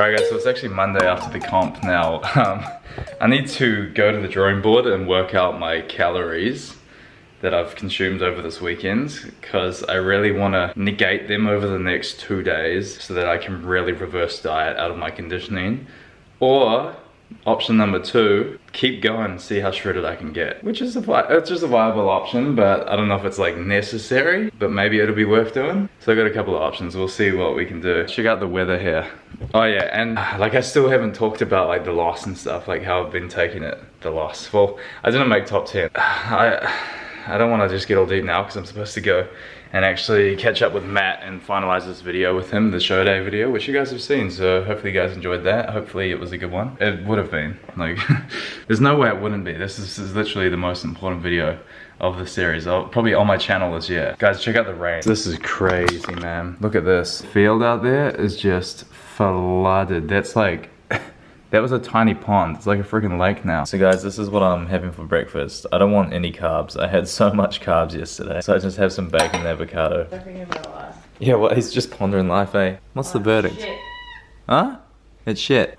Alright guys, so it's actually Monday after the comp now. I need to go to the drawing board and work out my calories that I've consumed over this weekend, because I really want to negate them over the next 2 days so that I can really reverse diet out of my conditioning. Or option number 2, keep going and see how shredded I can get, which is it's just a viable option, but I don't know if it's like necessary, but maybe it'll be worth doing. So I got a couple of options. We'll see what we can do. Check out the weather here. Oh yeah, and like I still haven't talked about like the loss and stuff, like how I've been taking it, the loss. Well, I didn't make top 10. I don't want to just get all deep now because I'm supposed to go and actually catch up with Matt and finalize this video with him, the show day video, which you guys have seen. So hopefully you guys enjoyed that. Hopefully it was a good one. It would have been. Like, there's no way it wouldn't be. This is literally the most important video of the series. Probably on my channel this year. Guys, check out the rain. This is crazy, man. Look at this. Field out there is just flooded. That's like, that was a tiny pond. It's like a freaking lake now. So guys, this is what I'm having for breakfast. I don't want any carbs. I had so much carbs yesterday. So I just have some bacon and avocado. Yeah, well, he's just pondering life, eh? What's the verdict? Shit. Huh? It's shit.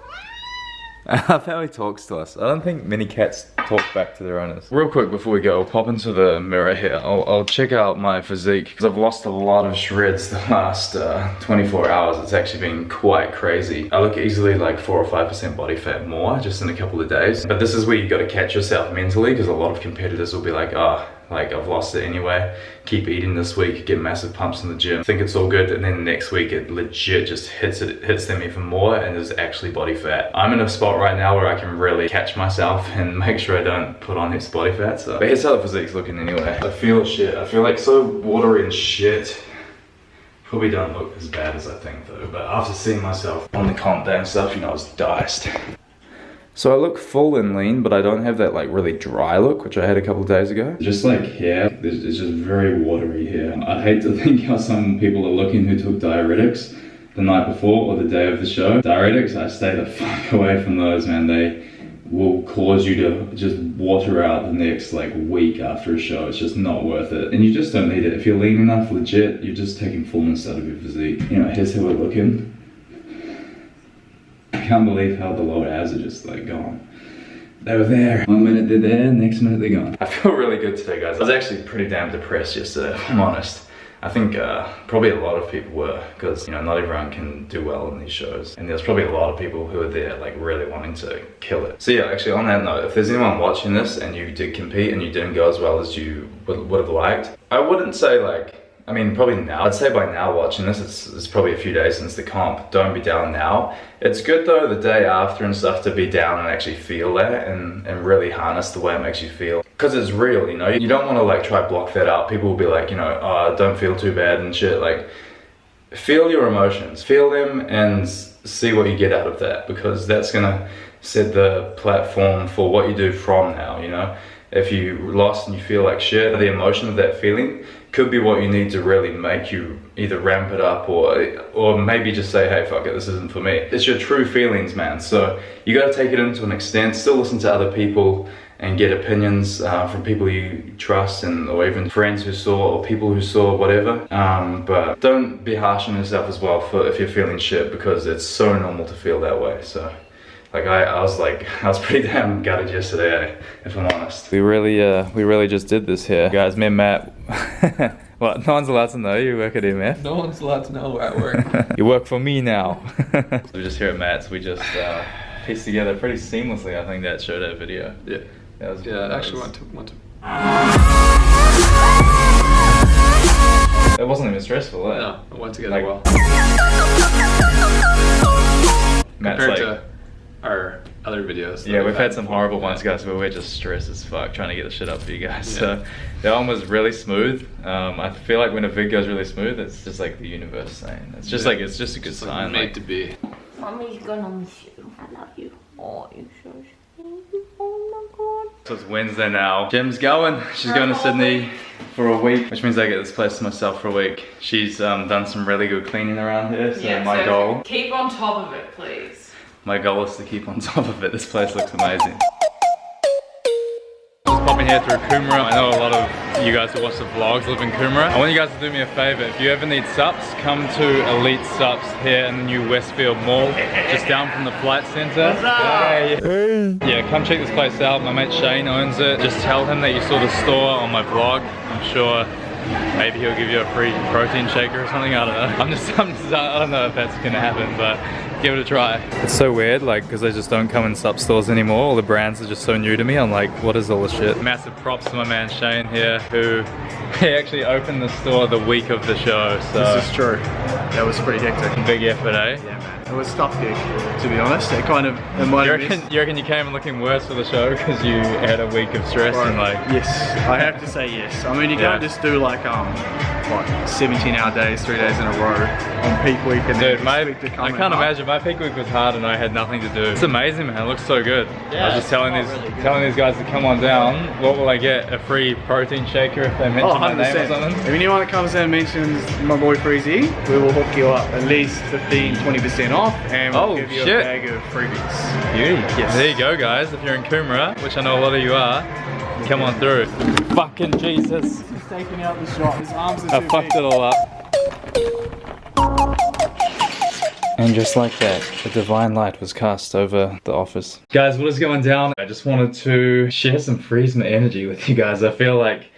I love how he talks to us. I don't think many cats talk back to their owners. Real quick before we go, I'll pop into the mirror here. I'll check out my physique, because I've lost a lot of shreds the last 24 hours. It's actually been quite crazy. I look easily like 4 or 5% body fat more just in a couple of days. But this is where you got to catch yourself mentally, because a lot of competitors will be like, oh, like I've lost it anyway, keep eating this week, get massive pumps in the gym, think it's all good, and then next week it legit just hits them even more and is actually body fat. I'm in a spot right now where I can really catch myself and make sure I don't put on heaps body fat. So, but here's how the physique's looking anyway. I feel shit. I feel like so watery and shit. Probably don't look as bad as I think though, but after seeing myself on the comp day and stuff, you know, I was diced. So I look full and lean, but I don't have that like really dry look, which I had a couple of days ago. Just like hair, it's just very watery here. I hate to think how some people are looking who took diuretics the night before or the day of the show. Diuretics, I stay the fuck away from those, man. They will cause you to just water out the next like week after a show. It's just not worth it. And you just don't need it. If you're lean enough, legit, you're just taking fullness out of your physique. You know, here's how we're looking. I can't believe how the lower abs are just like gone. They were there. 1 minute they're there, next minute they're gone. I feel really good today, guys. I was actually pretty damn depressed yesterday, if I'm honest. I think probably a lot of people were, because you know, not everyone can do well in these shows. And there's probably a lot of people who are there like really wanting to kill it. So yeah, actually on that note, if there's anyone watching this and you did compete and you didn't go as well as you would have liked, I wouldn't say like, I mean, probably now, I'd say by now watching this, it's probably a few days since the comp. Don't be down now. It's good though, the day after and stuff, to be down and actually feel that and really harness the way it makes you feel. Because it's real, you know? You don't want to like try block that out. People will be like, you know, oh, don't feel too bad and shit. Like, feel your emotions. Feel them and see what you get out of that, because that's gonna set the platform for what you do from now, you know? If you lost and you feel like shit, the emotion of that feeling could be what you need to really make you either ramp it up or maybe just say, hey, fuck it, this isn't for me. It's your true feelings, man. So you gotta take it into an extent, still listen to other people and get opinions from people you trust, and or even friends who saw or people who saw whatever. But don't be harsh on yourself as well for if you're feeling shit, because it's so normal to feel that way. So like I was pretty damn gutted yesterday, if I'm honest. We really just did this here. Guys, me and Matt, well, no one's allowed to know you work at MF. No one's allowed to know where I work. You work for me now. We're just here at Matt's. We just pieced together pretty seamlessly, I think, that show, that video. Yeah. That was I actually want to. It wasn't even stressful, eh? No, it went together well. Matt's compared like, to our other videos. Yeah, we've had some horrible ones, guys, but we're just stressed as fuck trying to get the shit up for you guys. Yeah. So that one was really smooth. I feel like when a vid goes really smooth, it's just like the universe saying. It's just like, it's just a good sign. Made like, to be. Mommy's gonna miss you. I love you. Oh, you so sweet. Oh my god. So it's Wednesday now. Jim's going. She's going to Sydney for a week, which means I get this place to myself for a week. She's done some really good cleaning around here, so yeah, my goal. Keep on top of it, please. My goal is to keep on top of it. This place looks amazing. Just popping here through Coomera. I know a lot of you guys who watch the vlogs live in Coomera. I want you guys to do me a favor. If you ever need sups, come to Elite Sups here in the new Westfield Mall, just down from the flight center. What's up? Hey. Yeah, come check this place out. My mate Shane owns it. Just tell him that you saw the store on my vlog. I'm sure maybe he'll give you a free protein shaker or something. I don't know. I don't know if that's gonna happen, but give it a try. It's so weird, like, because they just don't come in sup stores anymore. All the brands are just so new to me. I'm like, what is all this shit? Massive props to my man Shane here, who he actually opened the store the week of the show. So This is true. That was pretty hectic. big effort, eh? Yeah, man. It was a tough gig, to be honest. It kind of, it might have missed. You reckon you came in looking worse for the show because you had a week of stress and like... Yes, I have to say yes. I mean, you can't just do like 17-hour days, 3 days in a row on peak week and Dude, then I can't imagine. My peak week was hard and I had nothing to do. It's amazing, man. It looks so good. Yeah, I was just telling these guys to come on down. What will I get? A free protein shaker if they mention my name or something? If anyone that comes in and mentions my boy Freezy, we will hook you up at least 15-20% off and we'll give you a bag of freebies. Beauty. Yes. There you go, guys. If you're in Coomera, which I know a lot of you are, come on through. Fucking Jesus. He's taking out the shot. His arms are I fucked it all up. And just like that, a divine light was cast over the office. Guys, what is going down? I just wanted to share some Freezma energy with you guys. I feel like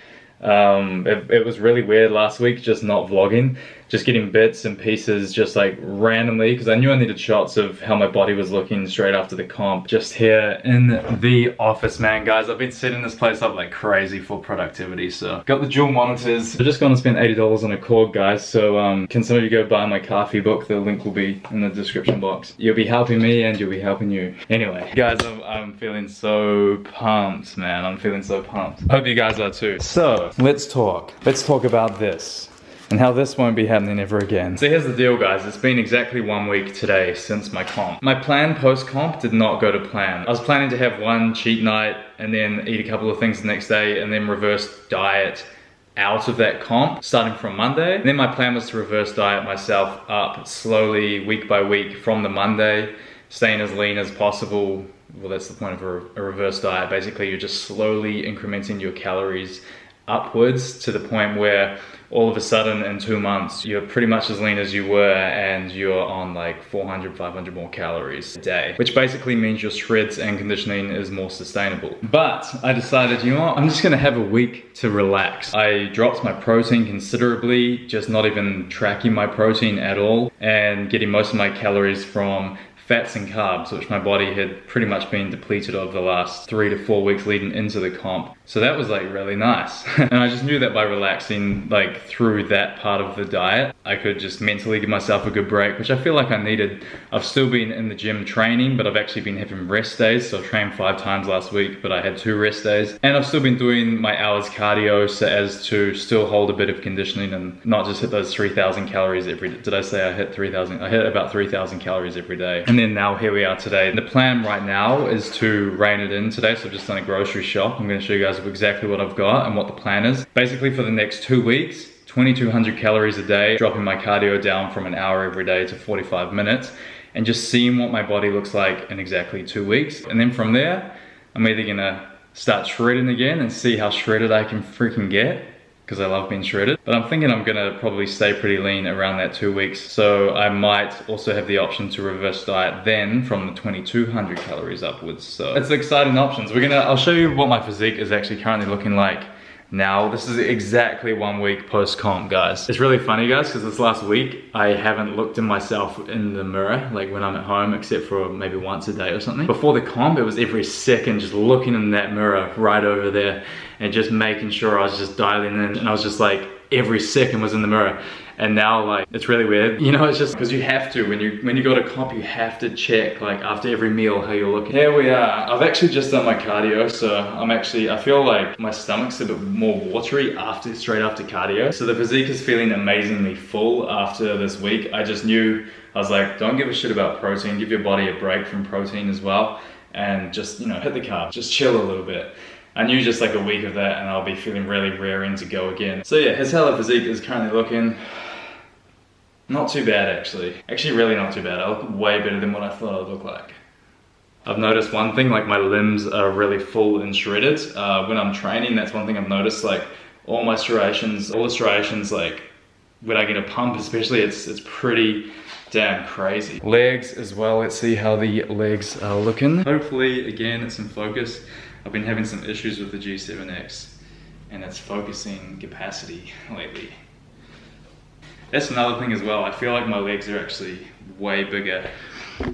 it was really weird last week just not vlogging, just getting bits and pieces just like randomly, because I knew I needed shots of how my body was looking straight after the comp. Just here in the office, man, guys. I've been setting this place up like crazy for productivity. So got the dual monitors. I'm just gonna spend $80 on a cord, guys. So can some of you go buy my coffee book? The link will be in the description box. You'll be helping me and you'll be helping you. Anyway, guys, I'm feeling so pumped, man. I'm feeling so pumped. I hope you guys are too. So let's talk. Let's talk about this and how this won't be happening ever again. So here's the deal, guys. It's been exactly 1 week today since my comp. My plan post-comp did not go to plan. I was planning to have one cheat night and then eat a couple of things the next day and then reverse diet out of that comp starting from Monday. And then my plan was to reverse diet myself up slowly week by week from the Monday, staying as lean as possible. Well, that's the point of a reverse diet. Basically, you're just slowly incrementing your calories upwards to the point where all of a sudden in 2 months you're pretty much as lean as you were and you're on like 400-500 more calories a day, which basically means your shreds and conditioning is more sustainable. But I decided, you know what, I'm just gonna have a week to relax. I dropped my protein considerably, just not even tracking my protein at all and getting most of my calories from fats and carbs, which my body had pretty much been depleted of the last 3 to 4 weeks leading into the comp. So that was like really nice. And I just knew that by relaxing like through that part of the diet, I could just mentally give myself a good break, which I feel like I needed. I've still been in the gym training, but I've actually been having rest days. So I trained 5 times last week, but I had 2 rest days. And I've still been doing my hours cardio so as to still hold a bit of conditioning and not just hit those 3,000 calories every day. Did I say I hit 3,000? I hit about 3,000 calories every day. And then now here we are today. The plan right now is to rein it in today. So I've just done a grocery shop. I'm gonna show you guys exactly what I've got and what the plan is. Basically for the next 2 weeks, 2,200 calories a day, dropping my cardio down from an hour every day to 45 minutes and just seeing what my body looks like in exactly 2 weeks. And then from there, I'm either gonna start shredding again and see how shredded I can freaking get, because I love being shredded. But I'm thinking I'm gonna probably stay pretty lean around that 2 weeks. So I might also have the option to reverse diet then from the 2,200 calories upwards. So it's exciting options. I'll show you what my physique is actually currently looking like now. This is exactly 1 week post-comp, guys. It's really funny, guys, because this last week, I haven't looked at myself in the mirror, like when I'm at home, except for maybe once a day or something. Before the comp, it was every second just looking in that mirror right over there and just making sure I was just dialing in, and I was just like, every second was in the mirror. And now, like, it's really weird. You know, it's just because you have to, when you go to comp, you have to check, like, after every meal, how you're looking. Here we are. I've actually just done my cardio, so I feel like my stomach's a bit more watery straight after cardio. So the physique is feeling amazingly full after this week. I just knew, I was like, don't give a shit about protein. Give your body a break from protein as well. And just, you know, hit the carbs. Just chill a little bit. I knew just like a week of that and I'll be feeling really raring to go again. So yeah, here's how the physique is currently looking. Not too bad, actually. Actually, really not too bad. I look way better than what I thought I'd look like. I've noticed one thing, like my limbs are really full and shredded. When I'm training, that's one thing I've noticed, like all the striations, like when I get a pump especially, it's pretty damn crazy. Legs as well, let's see how the legs are looking. Hopefully, again, it's in focus. I've been having some issues with the G7X and its focusing capacity lately. That's another thing as well. I feel like my legs are actually way bigger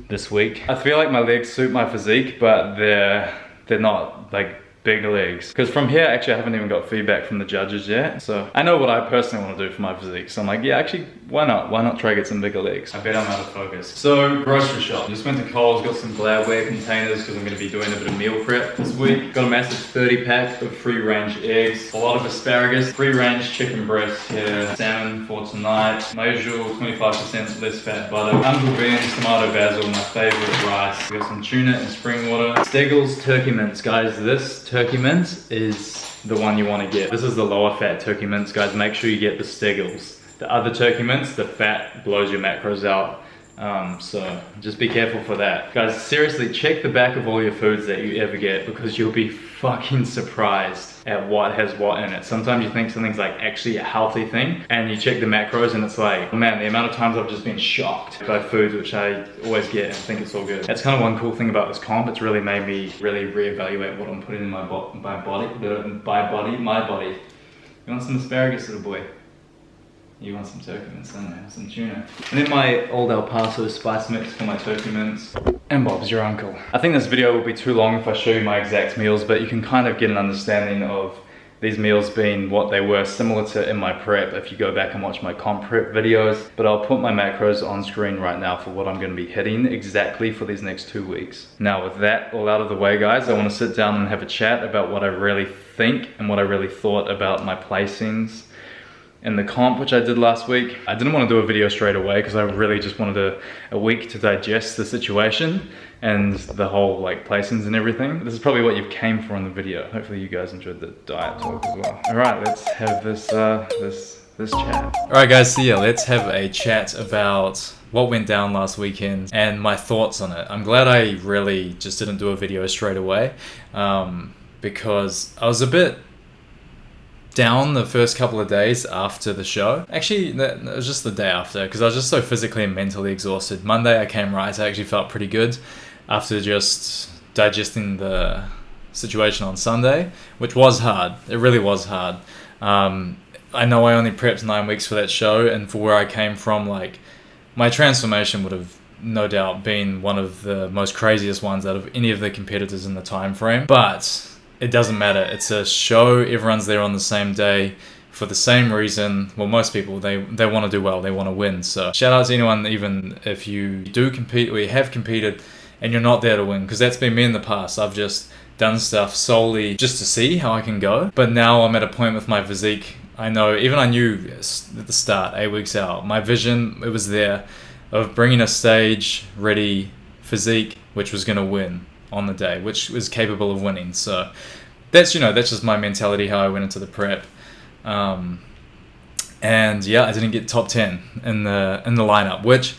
this week. I feel like my legs suit my physique, but they're not like big legs. Because from here, actually, I haven't even got feedback from the judges yet. So I know what I personally want to do for my physique. So I'm like, yeah, actually, why not? Why not try to get some bigger legs? I bet I'm out of focus. So grocery shop. Just went to Coles, got some Gladware containers because I'm going to be doing a bit of meal prep this week. Got a massive 30 pack of free range eggs, a lot of asparagus, free range chicken breast here, salmon for tonight, my usual 25% less fat butter, uncle beans, tomato basil, my favorite rice. We got some tuna and spring water. Steggles turkey mince, guys. This turkey mince is the one you want to get. This is the lower fat turkey mince, guys. Make sure you get the Steggles. The other turkey mince, the fat blows your macros out. So just be careful for that. Guys, seriously, check the back of all your foods that you ever get because you'll be fucking surprised at what has what in it. Sometimes you think something's like actually a healthy thing and you check the macros and it's like, man, the amount of times I've just been shocked by foods which I always get and think it's all good. That's kind of one cool thing about this comp. It's really made me really reevaluate what I'm putting in my body. You want some asparagus, little boy? You want some turkey mince, don't you? Some tuna. And then my old El Paso spice mix for my turkey mince. And Bob's your uncle. I think this video will be too long if I show you my exact meals, but you can kind of get an understanding of these meals being what they were, similar to in my prep if you go back and watch my comp prep videos. But I'll put my macros on screen right now for what I'm going to be hitting exactly for these next 2 weeks. Now with that all out of the way, guys, I want to sit down and have a chat about what I really think and what I really thought about my placings in the comp which I did last week. I didn't want to do a video straight away because I really just wanted a week to digest the situation and the whole like placings and everything. This is probably what you came for in the video. Hopefully you guys enjoyed the diet talk as well. All right, let's have this chat. All right guys, so yeah, let's have a chat about what went down last weekend and my thoughts on it. I'm glad I really just didn't do a video straight away because I was a bit down the first couple of days after the show. Actually, it was just the day after because I was just so physically and mentally exhausted. Monday I came right, I actually felt pretty good after just digesting the situation on Sunday, which was hard. It really was hard. I know I only prepped 9 weeks for that show, and for where I came from, like my transformation would have no doubt been one of the most craziest ones out of any of the competitors in the time frame. But it doesn't matter. It's a show. Everyone's there on the same day for the same reason. Well, most people, they want to do well. They want to win. So shout out to anyone, even if you do compete or you have competed and you're not there to win, because that's been me in the past. I've just done stuff solely just to see how I can go. But now I'm at a point with my physique. I know, even I knew at the start, 8 weeks out, my vision, it was there of bringing a stage ready physique, which was going to win on the day, which was capable of winning. So that's, that's just my mentality, how I went into the prep. And yeah, I didn't get top 10 in the lineup, which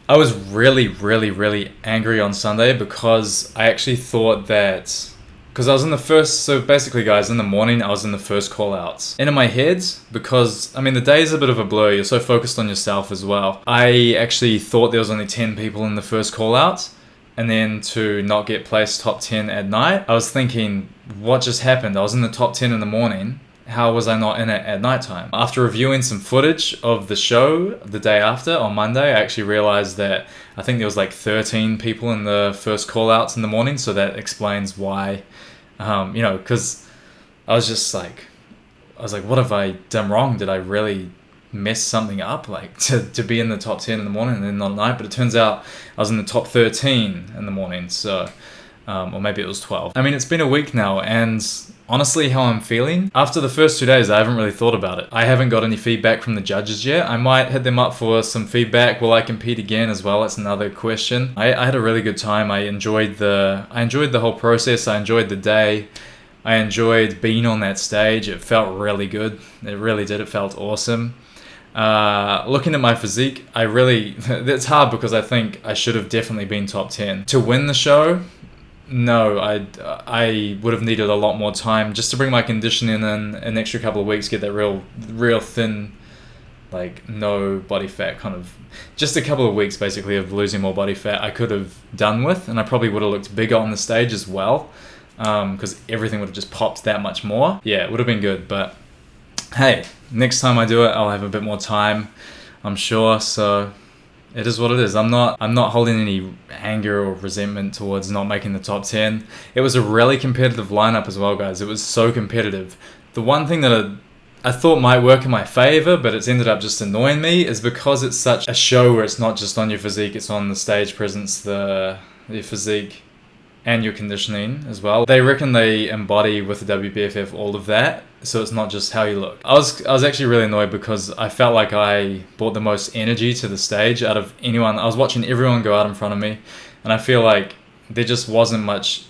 I was really, really, really angry on Sunday because I actually thought that, because I was in the first, so basically guys, in the morning I was in the first call outs. And in my head, because I mean the day is a bit of a blur, you're so focused on yourself as well, I actually thought there was only 10 people in the first call outs. And then to not get placed top 10 at night, I was thinking, what just happened? I was in the top 10 in the morning. How was I not in it at nighttime? After reviewing some footage of the show the day after, on Monday, I actually realized that I think there was like 13 people in the first call outs in the morning. So that explains why, because I was like, what have I done wrong? Did I really mess something up, like to be in the top 10 in the morning and then not at night? But it turns out I was in the top 13 in the morning, so or maybe it was 12. I mean, it's been a week now, and honestly, how I'm feeling after the first 2 days, I haven't really thought about it. I haven't got any feedback from the judges yet. I might hit them up for some feedback. Will I compete again as well? That's another question. I had a really good time. I enjoyed the whole process. I enjoyed the day. I enjoyed being on that stage. It felt really good. It really did. It felt awesome. Looking at my physique, it's hard because I think I should have definitely been top 10. To win the show, no, I would have needed a lot more time just to bring my conditioning in an extra couple of weeks, get that real thin, like no body fat kind of, just a couple of weeks basically of losing more body fat I could have done with, and I probably would have looked bigger on the stage as well, because everything would have just popped that much more. Yeah, it would have been good, but hey, next time I do it, I'll have a bit more time, I'm sure, so it is what it is. I'm not holding any anger or resentment towards not making the top 10. It was a really competitive lineup as well, guys. It was so competitive. The one thing that I thought might work in my favor, but it's ended up just annoying me, is because it's such a show where it's not just on your physique, it's on the stage presence, the physique, and your conditioning as well. They reckon they embody with the WBFF all of that, so it's not just how you look. I was actually really annoyed because I felt like I brought the most energy to the stage out of anyone. I was watching everyone go out in front of me, and I feel like there just wasn't much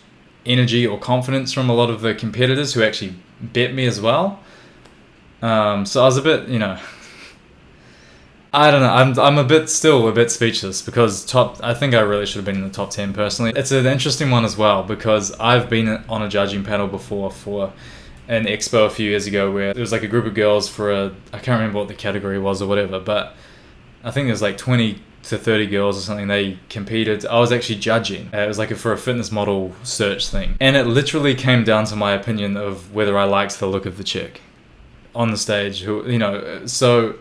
energy or confidence from a lot of the competitors who actually bet me as well. So I was a bit, I don't know, I'm still a bit speechless because I think I really should have been in the top 10 personally. It's an interesting one as well because I've been on a judging panel before for an expo a few years ago where there was like a group of girls I can't remember what the category was or whatever, but I think there's like 20 to 30 girls or something. They competed. I was actually judging. It was like for a fitness model search thing. And it literally came down to my opinion of whether I liked the look of the chick on the stage, so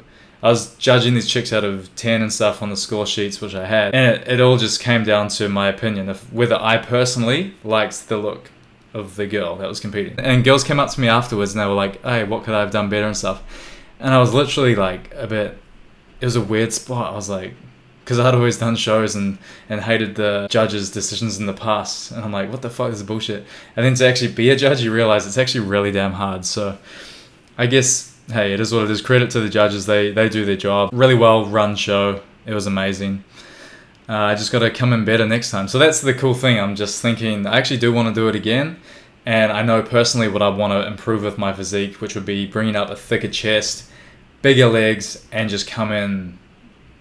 I was judging these chicks out of 10 and stuff on the score sheets, which I had. And it all just came down to my opinion of whether I personally liked the look of the girl that was competing. And girls came up to me afterwards and they were like, hey, what could I have done better and stuff? And I was literally like it was a weird spot. I was like, because I'd always done shows and hated the judges' decisions in the past. And I'm like, what the fuck is bullshit? And then to actually be a judge, you realize it's actually really damn hard. So I guess, hey, it is what it is. Credit to the judges. They do their job. Really well run show. It was amazing. I just got to come in better next time. So that's the cool thing. I'm just thinking I actually do want to do it again. And I know personally what I want to improve with my physique, which would be bringing up a thicker chest, bigger legs, and just come in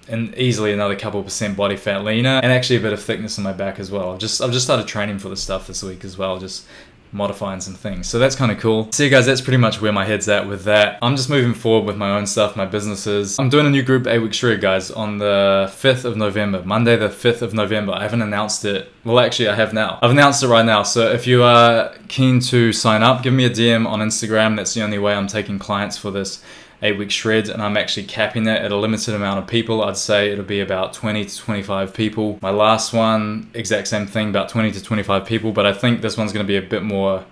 and easily another couple % body fat leaner, and actually a bit of thickness in my back as well. I've just started training for this stuff this week as well, just modifying some things. So that's kind of cool. So you guys, that's pretty much where my head's at with that. I'm just moving forward with my own stuff, my businesses. I'm doing a new group 8-week shred, guys, on the 5th of November, Monday the 5th of November. I haven't announced it. Well, actually I have now. I've announced it right now. So if you are keen to sign up, give me a DM on Instagram. That's the only way I'm taking clients for this 8-week shred, and I'm actually capping it at a limited amount of people. I'd say it'll be about 20 to 25 people. My last one, exact same thing, about 20 to 25 people, but I think this one's going to be a bit more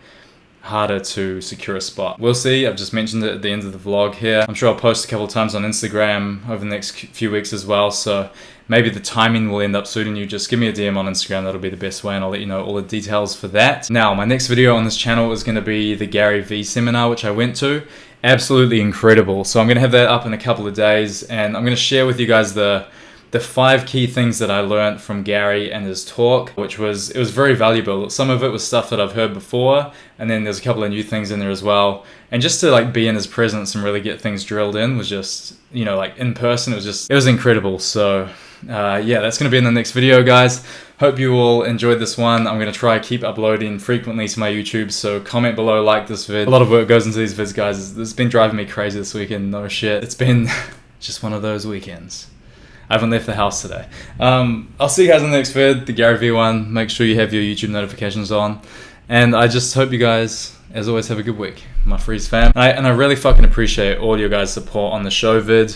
harder to secure a spot. We'll see. I've just mentioned it at the end of the vlog here. I'm sure I'll post a couple of times on Instagram over the next few weeks as well, so maybe the timing will end up suiting you. Just give me a DM on Instagram. That'll be the best way, and I'll let you know all the details for that. Now, my next video on this channel is going to be the Gary V seminar, which I went to. Absolutely incredible. So I'm going to have that up in a couple of days, and I'm going to share with you guys the 5 key things that I learned from Gary and his talk, it was very valuable. Some of it was stuff that I've heard before, and then there's a couple of new things in there as well. And just to like be in his presence and really get things drilled in was just, like in person, it was incredible. So yeah, that's going to be in the next video, guys. Hope you all enjoyed this one. I'm going to try keep uploading frequently to my YouTube, so comment below, like this vid. A lot of work goes into these vids, guys. It's been driving me crazy this weekend, no shit. It's been just one of those weekends. I haven't left the house today. I'll see you guys in the next vid, the Gary V one. Make sure you have your YouTube notifications on. And I just hope you guys, as always, have a good week. My Freeze fam. And I really fucking appreciate all your guys' support on the show vid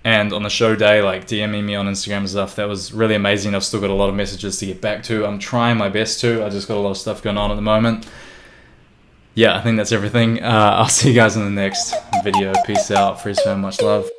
and on the show day, like DMing me on Instagram and stuff. That was really amazing. I've still got a lot of messages to get back to. I'm trying my best to. I just got a lot of stuff going on at the moment. Yeah, I think that's everything. I'll see you guys in the next video. Peace out. Freeze fam, much love.